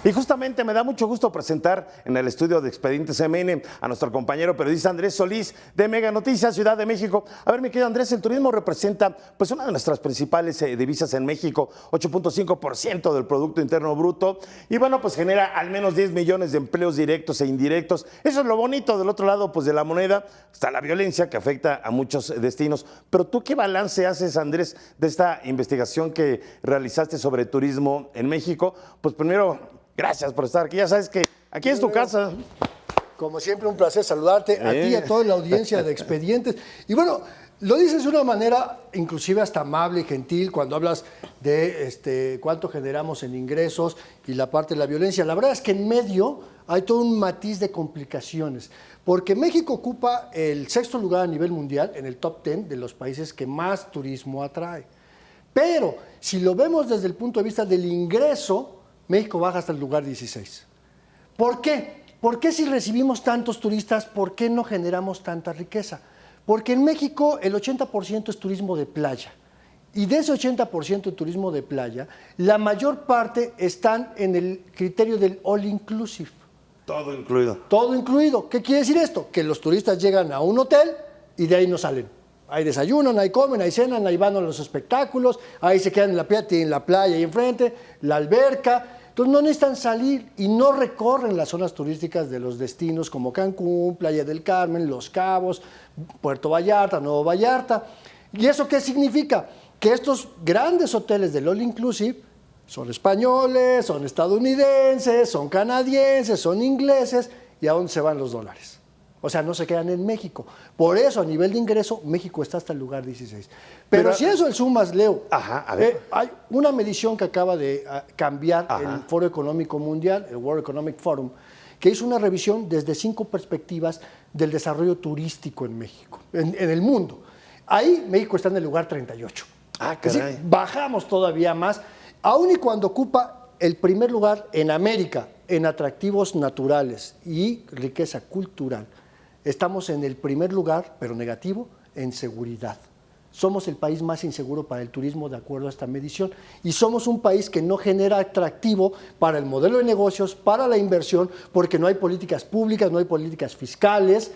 Y justamente me da mucho gusto presentar en el estudio de Expedientes MN a nuestro compañero periodista Andrés Solís de Mega Noticias, Ciudad de México. A ver, mi querido Andrés, el turismo representa pues una de nuestras principales divisas en México, 8.5% del Producto Interno Bruto, y bueno, pues genera al menos 10 millones de empleos directos e indirectos. Eso es lo bonito. Del otro lado, pues de la moneda, está la violencia que afecta a muchos destinos. Pero tú, ¿qué balance haces, Andrés, de esta investigación que realizaste sobre turismo en México? Pues primero, gracias por estar aquí. Ya sabes que aquí es tu casa. Como siempre, un placer saludarte a ti y a toda la audiencia de Expedientes. Y bueno, lo dices de una manera inclusive hasta amable y gentil cuando hablas de cuánto generamos en ingresos y la parte de la violencia. La verdad es que en medio hay todo un matiz de complicaciones, porque México ocupa el 6º lugar a nivel mundial en el top 10 de los países que más turismo atrae. Pero si lo vemos desde el punto de vista del ingreso, México baja hasta el lugar 16. ¿Por qué? ¿Por qué si recibimos tantos turistas, por qué no generamos tanta riqueza? Porque en México el 80% es turismo de playa. Y de ese 80% de turismo de playa, la mayor parte están en el criterio del all inclusive. Todo incluido. Todo incluido. ¿Qué quiere decir esto? Que los turistas llegan a un hotel y de ahí no salen. Ahí desayunan, ahí comen, ahí cenan, ahí van a los espectáculos, ahí se quedan en la playa, tienen la playa ahí enfrente, la alberca. Entonces no necesitan salir y no recorren las zonas turísticas de los destinos como Cancún, Playa del Carmen, Los Cabos, Puerto Vallarta, Nuevo Vallarta. ¿Y eso qué significa? Que estos grandes hoteles del All Inclusive son españoles, son estadounidenses, son canadienses, son ingleses. ¿Y a dónde se van los dólares? O sea, no se quedan en México. Por eso, a nivel de ingreso, México está hasta el lugar 16. Pero si eso le sumas, Leo, hay una medición que acaba de cambiar el Foro Económico Mundial, el World Economic Forum, que hizo una revisión desde 5 perspectivas del desarrollo turístico en México, en el mundo. Ahí México está en el lugar 38. Es decir, bajamos todavía más, aun y cuando ocupa el primer lugar en América, en atractivos naturales y riqueza cultural. Estamos en el primer lugar, pero negativo, en seguridad. Somos el país más inseguro para el turismo de acuerdo a esta medición y somos un país que no genera atractivo para el modelo de negocios, para la inversión, porque no hay políticas públicas, no hay políticas fiscales,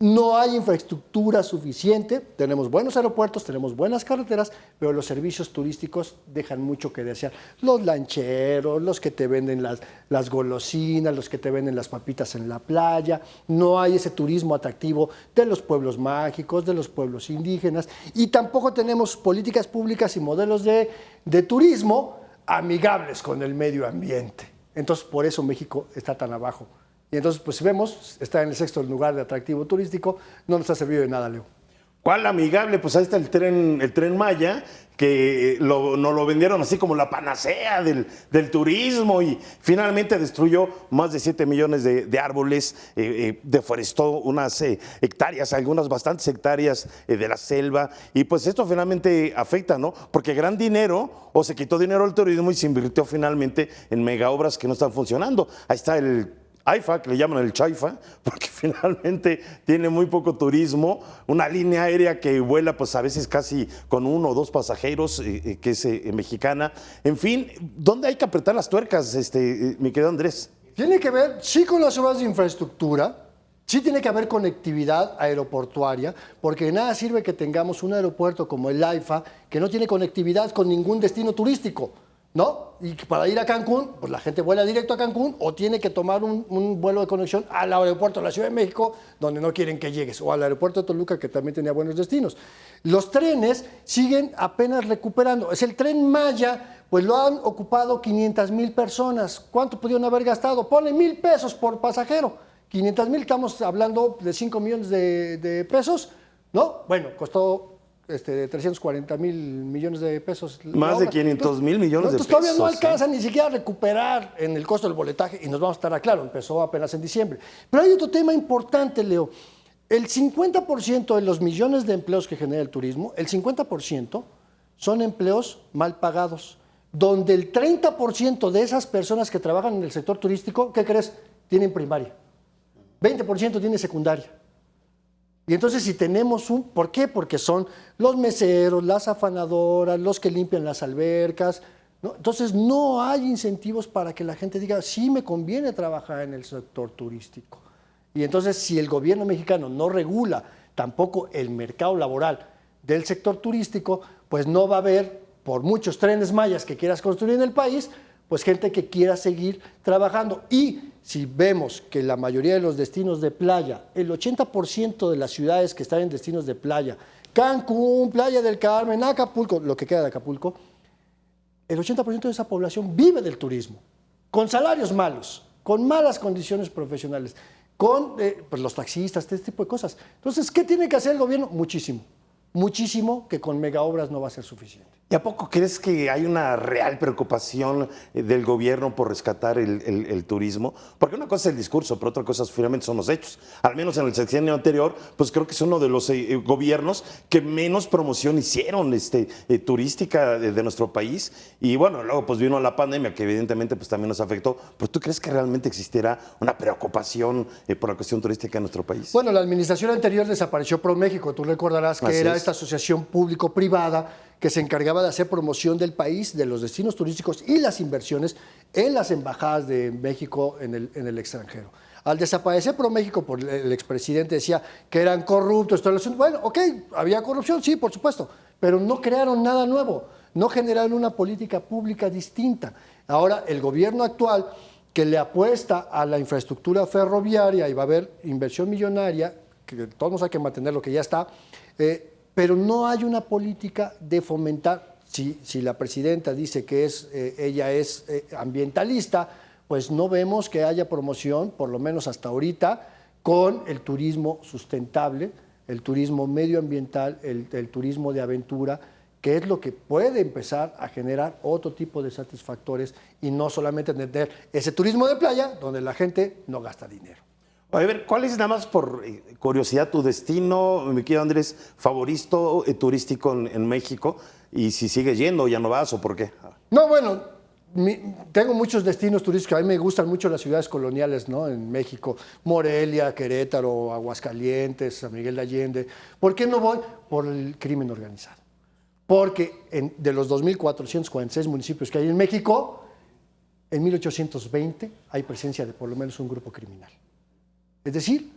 no hay infraestructura suficiente. Tenemos buenos aeropuertos, tenemos buenas carreteras, pero los servicios turísticos dejan mucho que desear. Los lancheros, los que te venden las golosinas, los que te venden las papitas en la playa. No hay ese turismo atractivo de los pueblos mágicos, de los pueblos indígenas. Y tampoco tenemos políticas públicas y modelos de turismo amigables con el medio ambiente. Entonces, por eso México está tan abajo. Y entonces, pues si vemos, está en el 6º lugar de atractivo turístico, no nos ha servido de nada, Leo. ¿Cuál amigable? Pues ahí está el tren Maya, que nos lo vendieron así como la panacea del turismo y finalmente destruyó más de 7 millones de árboles, deforestó unas hectáreas, algunas bastantes hectáreas de la selva, y pues esto finalmente afecta, ¿no? Porque gran dinero, o se quitó dinero al turismo y se invirtió finalmente en megaobras que no están funcionando. Ahí está el AIFA, que le llaman el Chaifa, porque finalmente tiene muy poco turismo, una línea aérea que vuela pues a veces casi con 1 o 2 pasajeros, que es mexicana. En fin, ¿dónde hay que apretar las tuercas, mi querido Andrés? Tiene que ver, sí, con las obras de infraestructura, sí tiene que haber conectividad aeroportuaria, porque de nada sirve que tengamos un aeropuerto como el AIFA, que no tiene conectividad con ningún destino turístico, ¿no? Y para ir a Cancún, pues la gente vuela directo a Cancún o tiene que tomar un vuelo de conexión al aeropuerto de la Ciudad de México, donde no quieren que llegues, o al aeropuerto de Toluca, que también tenía buenos destinos. Los trenes siguen apenas recuperando. Es el Tren Maya, pues lo han ocupado 500,000 personas. ¿Cuánto pudieron haber gastado? Ponle 1,000 pesos por pasajero. 500,000, estamos hablando de 5 millones de pesos, ¿no? Bueno, costó 340,000 millones de pesos. Más de 500,000 millones de pesos. Todavía no alcanza ni siquiera a recuperar en el costo del boletaje, y nos vamos a estar a claro, empezó apenas en diciembre. Pero hay otro tema importante, Leo. El 50% de los millones de empleos que genera el turismo, el 50% son empleos mal pagados, donde el 30% de esas personas que trabajan en el sector turístico, ¿qué crees? Tienen primaria. 20% tiene secundaria. Y entonces si tenemos ¿por qué? Porque son los meseros, las afanadoras, los que limpian las albercas, ¿no? Entonces no hay incentivos para que la gente diga, sí me conviene trabajar en el sector turístico. Y entonces si el gobierno mexicano no regula tampoco el mercado laboral del sector turístico, pues no va a haber, por muchos trenes mayas que quieras construir en el país, pues gente que quiera seguir trabajando. Y si vemos que la mayoría de los destinos de playa, el 80% de las ciudades que están en destinos de playa, Cancún, Playa del Carmen, Acapulco, lo que queda de Acapulco, el 80% de esa población vive del turismo, con salarios malos, con malas condiciones profesionales, con pues los taxistas, este tipo de cosas. Entonces, ¿qué tiene que hacer el gobierno? Muchísimo. Muchísimo, que con megaobras no va a ser suficiente. ¿Y a poco crees que hay una real preocupación del gobierno por rescatar el turismo? Porque una cosa es el discurso, pero otra cosa finalmente son los hechos. Al menos en el sexenio anterior, pues creo que es uno de los gobiernos que menos promoción hicieron turística de nuestro país. Y bueno, luego pues vino la pandemia, que evidentemente pues también nos afectó. ¿Pero tú crees que realmente existiera una preocupación por la cuestión turística en nuestro país? Bueno, la administración anterior desapareció ProMéxico. Tú recordarás que era esta asociación público-privada que se encargaba de hacer promoción del país, de los destinos turísticos y las inversiones en las embajadas de México en el extranjero. Al desaparecer ProMéxico, por el expresidente decía que eran corruptos. Bueno, ok, había corrupción, sí, por supuesto, pero no crearon nada nuevo, no generaron una política pública distinta. Ahora, el gobierno actual, que le apuesta a la infraestructura ferroviaria y va a haber inversión millonaria, que todos hay que mantener lo que ya está, pero no hay una política de fomentar. Si la presidenta dice que ella es ambientalista, pues no vemos que haya promoción, por lo menos hasta ahorita, con el turismo sustentable, el turismo medioambiental, el turismo de aventura, que es lo que puede empezar a generar otro tipo de satisfactores y no solamente tener ese turismo de playa donde la gente no gasta dinero. A ver, ¿cuál es, nada más por curiosidad, tu destino, mi querido Andrés, favorito turístico en México? Y si sigues yendo, ya no vas, ¿o por qué? No, bueno, tengo muchos destinos turísticos. A mí me gustan mucho las ciudades coloniales, ¿no? En México, Morelia, Querétaro, Aguascalientes, San Miguel de Allende. ¿Por qué no voy? Por el crimen organizado. Porque de los 2.446 municipios que hay en México, en 1820 hay presencia de por lo menos un grupo criminal. Es decir,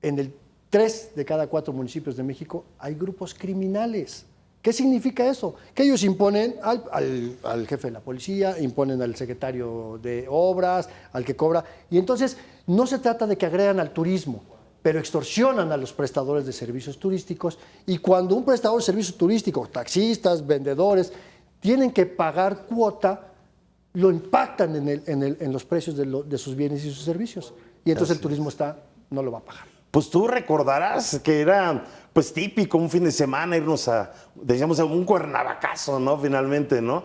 en 3 de cada 4 municipios de México hay grupos criminales. ¿Qué significa eso? Que ellos imponen al jefe de la policía, imponen al secretario de obras, al que cobra. Y entonces no se trata de que agredan al turismo, pero extorsionan a los prestadores de servicios turísticos. Y cuando un prestador de servicios turísticos, taxistas, vendedores, tienen que pagar cuota, lo impactan en los precios de sus bienes y sus servicios. Y entonces el turismo no lo va a pagar. Pues tú recordarás que era pues típico un fin de semana irnos decíamos, a un Cuernavacazo, ¿no? Finalmente, ¿no?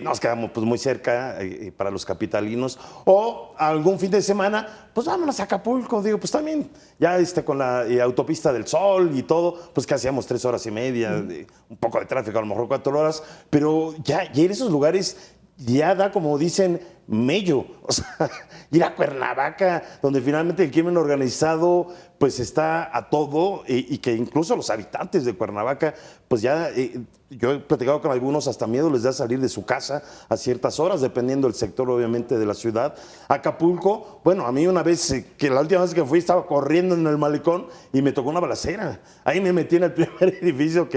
Nos quedamos pues muy cerca para los capitalinos. O algún fin de semana, pues vámonos a Acapulco, digo, pues también ya con la autopista del Sol y todo, pues que hacíamos 3 horas y media, un poco de tráfico, a lo mejor 4 horas, pero ya en esos lugares ya da, como dicen, mello. O sea, ir a Cuernavaca, donde finalmente el crimen organizado pues está a todo y que incluso los habitantes de Cuernavaca, pues ya, yo he platicado con algunos, hasta miedo les da salir de su casa a ciertas horas, dependiendo del sector obviamente de la ciudad. Acapulco, bueno, a mí una vez, que la última vez que fui estaba corriendo en el malecón y me tocó una balacera. Ahí me metí en el primer edificio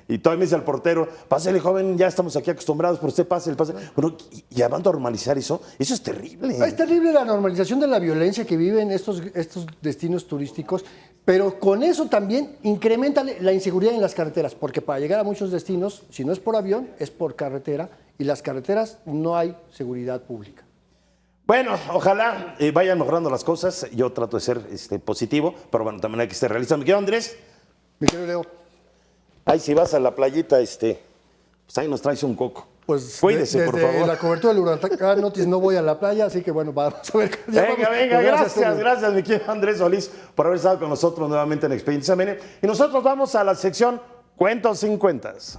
y todavía me dice al portero, pásale joven, ya estamos aquí acostumbrados, pero usted pase. Bueno, y van a normalizar eso es terrible. Es terrible la normalización de la violencia que viven estos destinos turísticos, pero con eso también incrementa la inseguridad en las carreteras, porque para llegar a muchos destinos, si no es por avión, es por carretera, y las carreteras no hay seguridad pública. Bueno, ojalá vayan mejorando las cosas. Yo trato de ser positivo, pero bueno, también hay que ser realista. ¿Me quedo, Andrés? Mi querido Leo. Ay, si vas a la playita, pues ahí nos traes un coco. Pues cuídese, por favor. La cobertura del huracán Otis no voy a la playa, así que bueno, vamos a ver. Venga, gracias, mi querido Andrés Solís, por haber estado con nosotros nuevamente en Expedientes Amene. Y nosotros vamos a la sección Cuentos sin Cuentas.